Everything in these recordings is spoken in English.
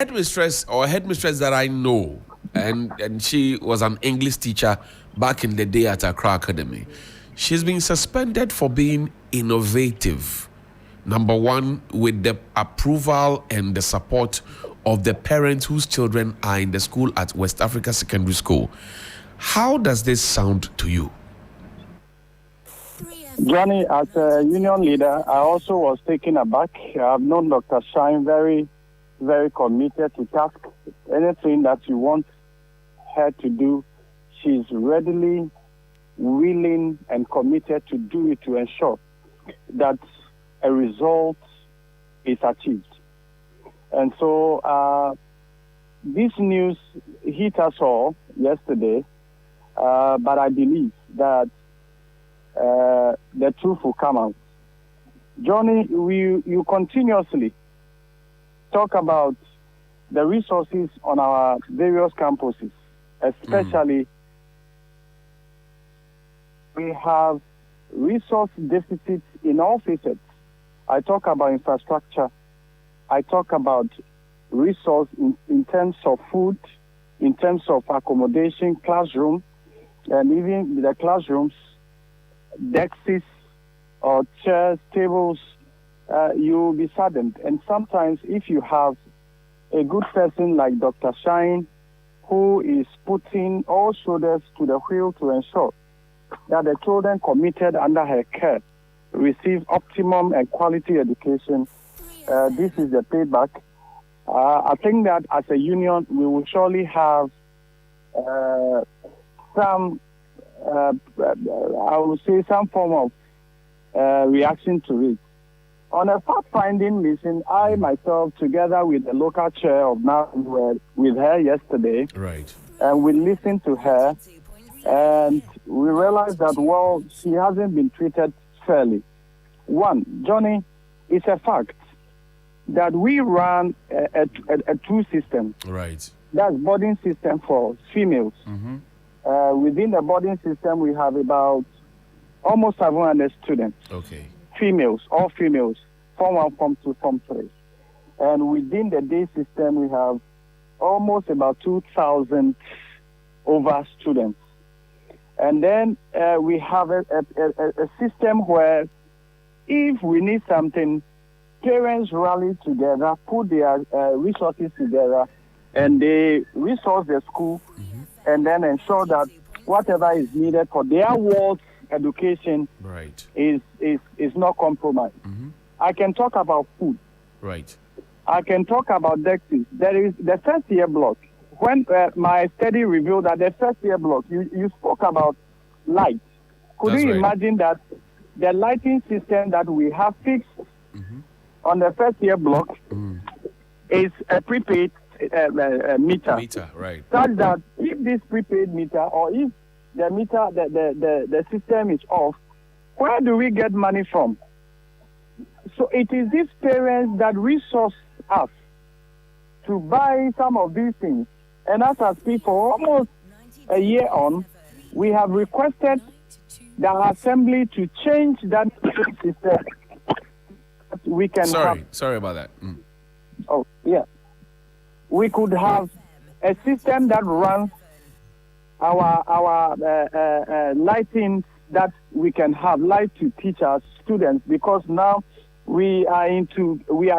headmistress that I know, and she was an English teacher back in the day at Accra Academy. She's been suspended for being innovative. Number one, with the approval and the support of the parents whose children are in the school at West Africa Secondary School. How does this sound to you? Johnny, as a union leader, I also was taken aback. I've known Dr. Shine very committed to task. Anything that you want her to do, she's readily willing and committed to do it to ensure that a result is achieved. And so this news hit us all yesterday, but I believe that the truth will come out. Johnny, you continuously talk about the resources on our various campuses, especially we have resource deficits in all facets. I talk about infrastructure. I talk about resource in terms of food, in terms of accommodation, classroom, and even the classrooms, desks or chairs, tables, you'll be saddened. And sometimes if you have a good person like Dr. Shine, who is putting all shoulders to the wheel to ensure that the children committed under her care receive optimum and quality education, this is the payback. I think that as a union, we will surely have some, I would say, some form of reaction to it. On a fact-finding mission, I myself, together with the local chair of NAV, were with her yesterday. Right. And we listened to her, and we realized that, well, she hasn't been treated fairly. One, Johnny, it's a fact that we run a two system. Right. That's boarding system for females. Mm-hmm. Within the boarding system, we have about almost 700 students. Okay. Females, all females, Form 1, Form 2, Form 3. And within the day system, we have almost about 2,000 over students. And then we have a system where if we need something, parents rally together, put their resources together, and they resource the school, and then ensure that whatever is needed for their world's education right. is not compromised. I can talk about food. Right. I can talk about dexys. There is the first year block. When my study revealed that the first year block, you spoke about light. Could That's you right. imagine that the lighting system that we have fixed on the first year block is a prepaid meter. Meter, right. Such that if this prepaid meter or if the meter, the system is off, where do we get money from? So it is these parents that resource us to buy some of these things. And as I speak, for almost a year on, we have requested the assembly to change that system. We can Sorry about that. Oh, yeah. We could have a system that runs our lighting, that we can have light to teach our students, because now we are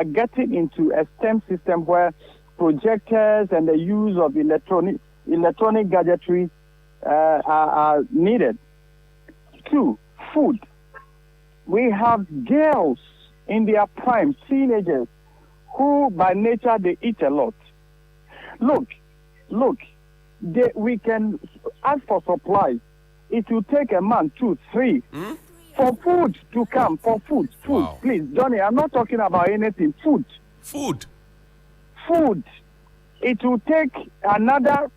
getting into a STEM system where projectors and the use of electronic gadgetry are needed. 2, food. We have girls in their prime, teenagers, who by nature they eat a lot. Look, we can ask for supplies. It will take a month, 2, 3, for food to come. For food, Wow. Please, Johnny, I'm not talking about anything. Food. It will take another.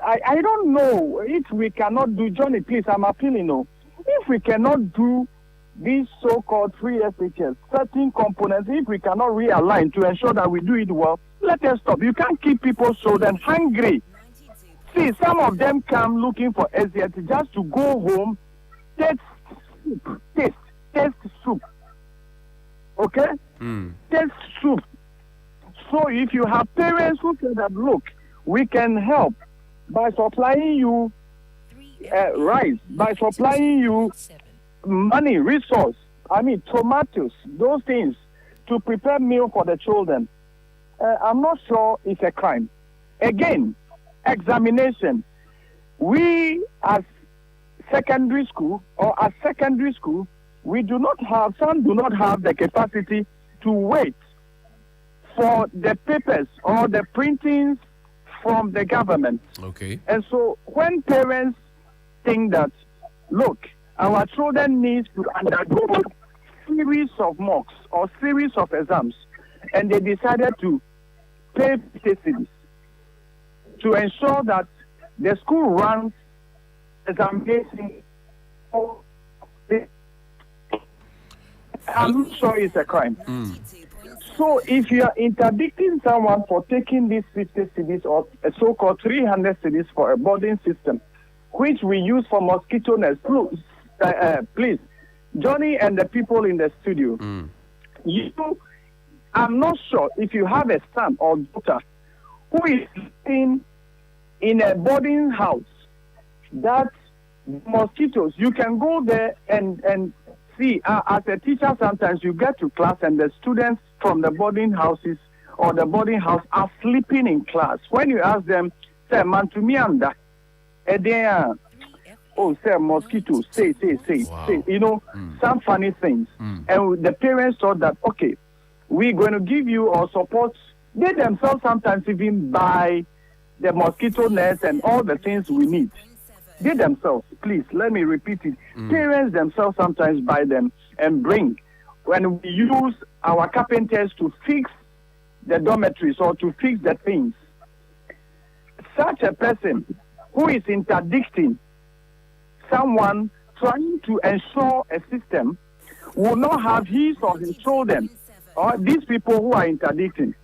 I don't know if we cannot do. Johnny, please, I'm appealing. No, if we cannot do these so-called free SHS, certain components, if we cannot realign to ensure that we do it well, let us stop. You can't keep people so then hungry. See, some of them come looking for SHS just to go home, taste soup. Okay? Taste soup. So if you have parents who say that, look, we can help by supplying you rice, by supplying you money, resource, tomatoes, those things to prepare meal for the children, I'm not sure it's a crime. Again, examination. We as secondary school, we do not have, some do not have the capacity to wait for the papers or the printings from the government. Okay. And so when parents think that, look, our children need to undergo series of mocks or series of exams, and they decided to pay citizens to ensure that the school runs examination. I'm not sure it's a crime. So if you are interdicting someone for taking these 50 cedis or a so-called 300 cedis for a boarding system, which we use for mosquito nets, please, Johnny and the people in the studio, I'm not sure if you have a son or daughter who is living in a boarding house, that mosquitoes, you can go there and see, as a teacher, sometimes you get to class and the students from the boarding houses or the boarding house are sleeping in class. When you ask them, say, man to me, oh, say mosquitoes, say, some funny things. And the parents thought that, okay, we're going to give you or support. They themselves sometimes even buy the mosquito nets and all the things we need. They themselves, please, let me repeat it. Parents themselves sometimes buy them and bring. When we use our carpenters to fix the dormitories or to fix the things, such a person who is interdicting someone trying to ensure a system will not have his or his children, or these people who are interdicting,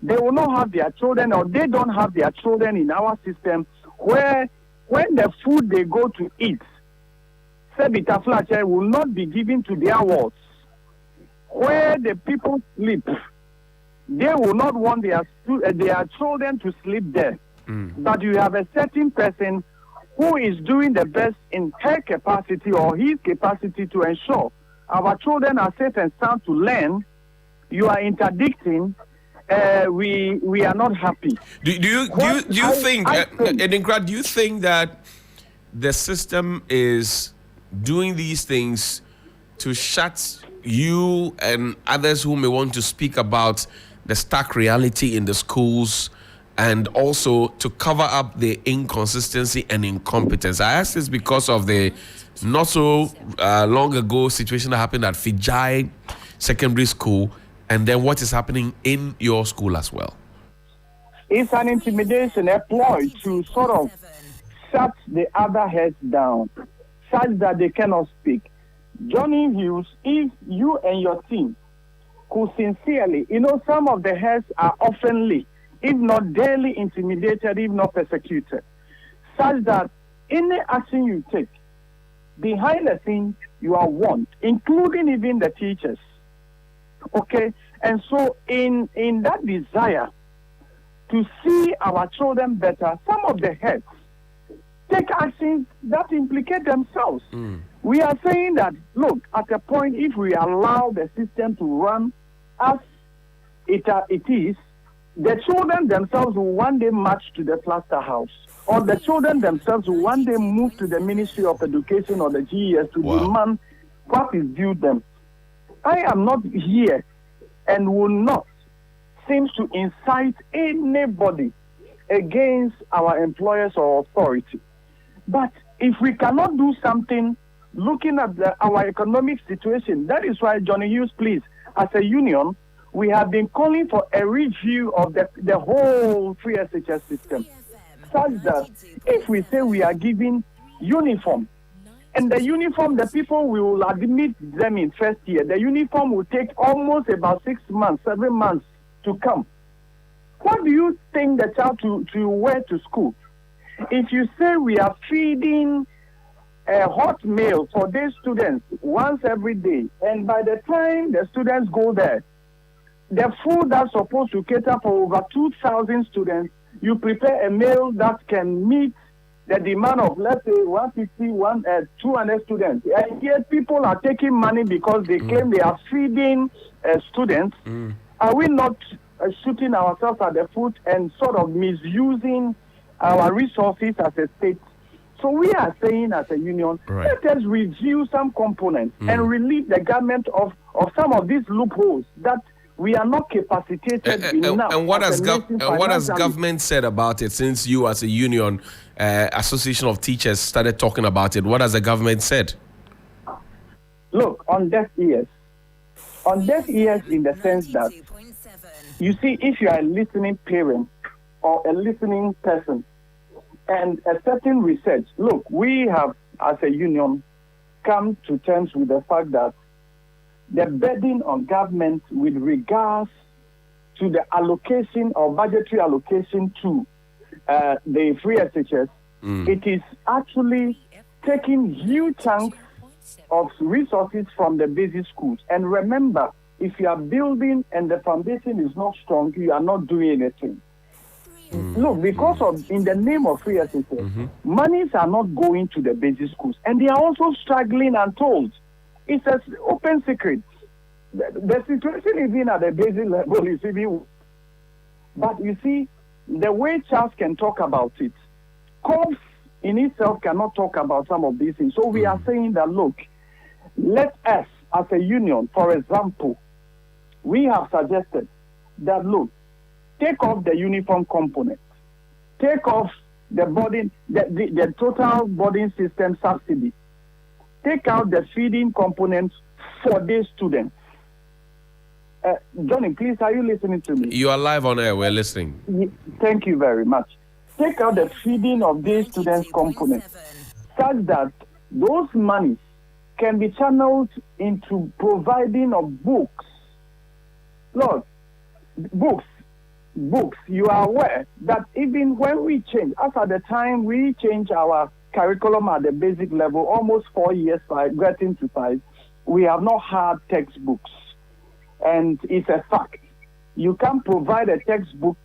they will not have their children, or they don't have their children in our system, where when the food they go to eat, Sebita Fletcher will not be given to their wards. Where the people sleep, they will not want their children to sleep there. But you have a certain person who is doing the best in her capacity or his capacity to ensure our children are safe and sound to learn. You are interdicting. We are not happy. Do you think, Adinkrah, do you think that the system is doing these things to shut you and others who may want to speak about the stark reality in the schools, and also to cover up the inconsistency and incompetence? I ask this because of the not so long ago situation that happened at Fijai Secondary School, and then what is happening in your school as well. It's an intimidation, a ploy to sort of shut the other heads down, such that they cannot speak. Johnny Hughes, if you and your team could sincerely, some of the heads are oftenly, if not daily, intimidated, if not persecuted, such that any action you take, behind the scenes, you are warned, including even the teachers. Okay? And so in that desire to see our children better, some of the heads take actions that implicate themselves. We are saying that, look, at a point, if we allow the system to run as it is, the children themselves will one day march to the plaster house, or the children themselves will one day move to the Ministry of Education or the GES to demand what is due them. I am not here and will not seem to incite anybody against our employers or authority. But if we cannot do something looking at our economic situation, that is why, Johnny Hughes, please, as a union, we have been calling for a review of the whole free SHS system, such that if we say we are giving uniform, and the uniform, the people will admit them in first year, the uniform will take almost about 6 months, 7 months to come. What do you think the child to wear to school? If you say we are feeding a hot meal for these students once every day, and by the time the students go there, the food that's supposed to cater for over 2,000 students, you prepare a meal that can meet the demand of, let's say, 200 students. And yet people are taking money because they claim they are feeding students. Are we not shooting ourselves at the foot and sort of misusing our resources as a state? So we are saying as a union, let us review some components and relieve the government of some of these loopholes that we are not capacitated enough. And what has government said about it since you as a union, association of teachers, started talking about it? What has the government said? Look, on deaf ears. On deaf ears in the sense that, you see, if you are a listening parent or a listening person, and a certain research, look, we have, as a union, come to terms with the fact that the burden on government with regards to the allocation or budgetary allocation to the free SHS, it is actually taking huge chunks of resources from the basic schools. And remember, if you are building and the foundation is not strong, you are not doing anything. Look, because of, in the name of free SHS, monies are not going to the basic schools. And they are also struggling and told. It's an open secret. The situation even at the basic level is even. But you see, the way Charles can talk about it, COPS in itself cannot talk about some of these things. So we are saying that, look, let us, as a union, for example, we have suggested that, look, take off the uniform component, take off the boarding, the total boarding system subsidy, take out the feeding component for these students. Johnny, please, are you listening to me? You are live on air. We're listening. Thank you very much. Take out the feeding of these students component such that those monies can be channeled into providing of books. Lord, books, you are aware that even when we change, as at the time we change our curriculum at the basic level, almost 4 years, getting to 5, we have not had textbooks. And it's a fact. You can provide a textbook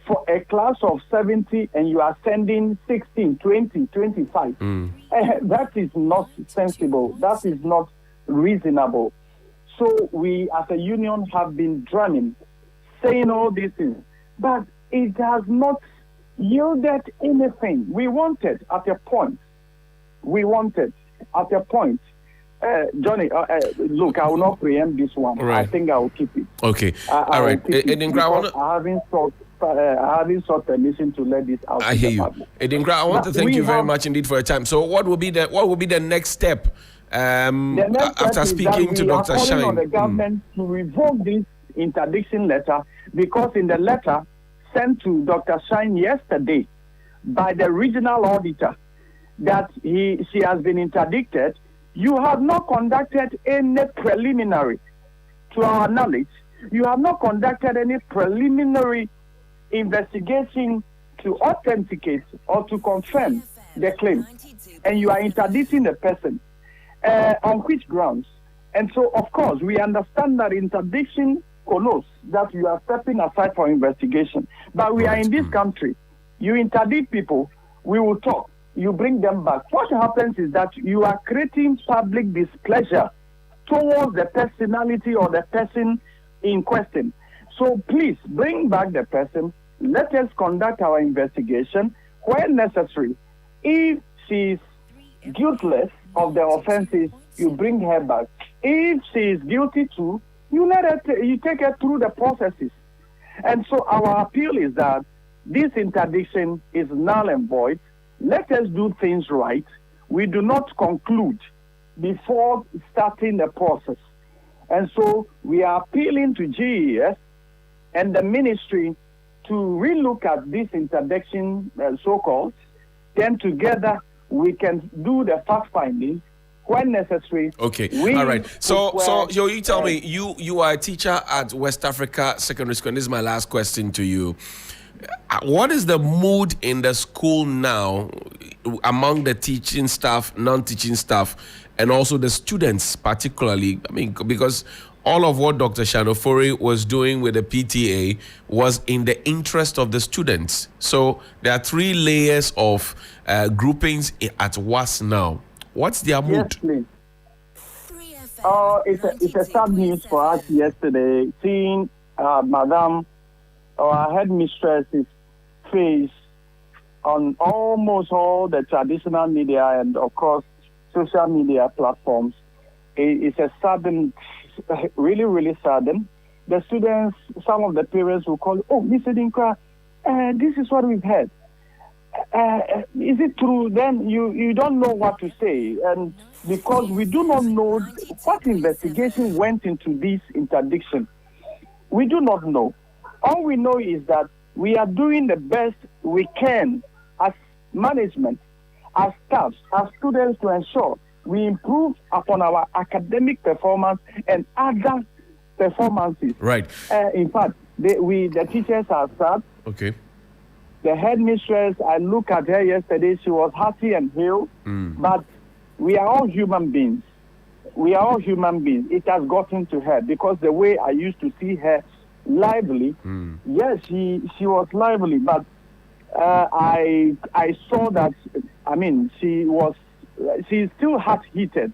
for a class of 70 and you are sending 16, 20, 25. That is not sensible. That is not reasonable. So we as a union have been drumming, saying all these things. But it has not yielded anything. We wanted at a point. Johnny, look, I will not preempt this one. Right. I think I will keep it. Okay. All right. Adinkrah, I haven't sought permission to let this out. I hear you. Adinkrah, I want to thank you very much indeed for your time. So what will be the next step after speaking to Dr. Shine? We are calling on the government to revoke this interdiction letter, because in the letter sent to Dr. Shine yesterday by the regional auditor that she has been interdicted, you have not conducted any preliminary, to our knowledge, you have not conducted any preliminary investigation to authenticate or to confirm the claim. And you are interdicting the person. On which grounds? And so, of course, we understand that interdiction connotes that you are stepping aside for investigation. But we are in this country. You interdict people, we will talk. You bring them back. What happens is that you are creating public displeasure towards the personality or the person in question. So please bring back the person. Let us conduct our investigation where necessary. If she is guiltless of the offenses, you bring her back. If she is guilty too, you take her through the processes. And so our appeal is that this interdiction is null and void. Let us do things right. We do not conclude before starting the process. And so we are appealing to GES and the ministry to relook at this interdiction, so-called. Then together we can do the fact-finding when necessary. Okay, all right. So you tell me, you are a teacher at West Africa Secondary School, and this is my last question to you. What is the mood in the school now among the teaching staff, non-teaching staff, and also the students particularly? I mean, because all of what Dr. Ofori was doing with the PTA was in the interest of the students. So there are 3 layers of groupings at WASS now. What's their mood? Yes, please. It's a sad news for us yesterday, seeing Madam, our headmistress's face on almost all the traditional media and, of course, social media platforms. It's a sudden, really, really sudden. The students, some of the parents will call, oh, Miss Adinkrah, this is what we've heard. Is it true? Then you don't know what to say. And because we do not know what investigation went into this interdiction, we do not know. All we know is that we are doing the best we can as management, as staff, as students to ensure we improve upon our academic performance and other performances. Right. In fact, the teachers are sad. Okay. The headmistress, I looked at her yesterday, she was happy and healed. But we are all human beings. We are all human beings. It has gotten to her because the way I used to see her lively, yes, she was lively, but I saw that, I mean, she's still heat-heated,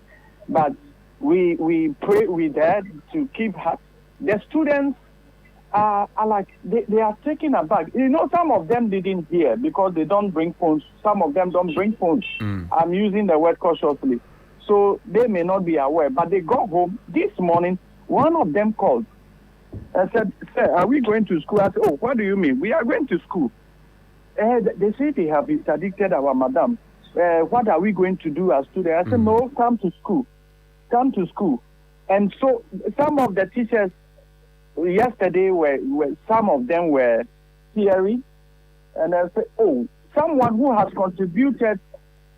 but we pray with her to keep her. The students are like, they are taken aback. You know, some of them didn't hear because they don't bring phones. Some of them don't bring phones. I'm using the word cautiously. So they may not be aware, but they got home this morning. One of them called and said, sir, are we going to school? I said, oh, what do you mean? We are going to school. They say they have interdicted our madam. What are we going to do as students? I said, no, come to school. Come to school. And so some of the teachers yesterday some of them were theory. And I said, oh, someone who has contributed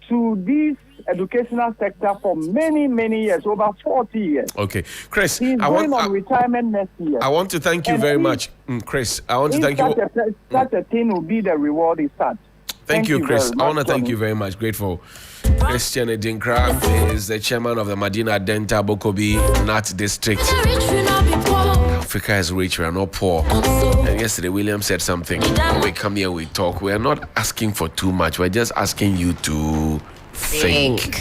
to this educational sector for many, many years, over 40 years. Okay. Chris, he's going on retirement next year. I want to thank you very much. Chris, I want to thank you. Such a thing will be the reward is such. Thank you, Chris. I want to thank you very much. Grateful. Christian Adinkrah is the chairman of the Madina Denta Bokobi Nat District. Africa is rich, we are not poor. And yesterday, William said something. When we come here, we talk. We are not asking for too much. We're just asking you to think.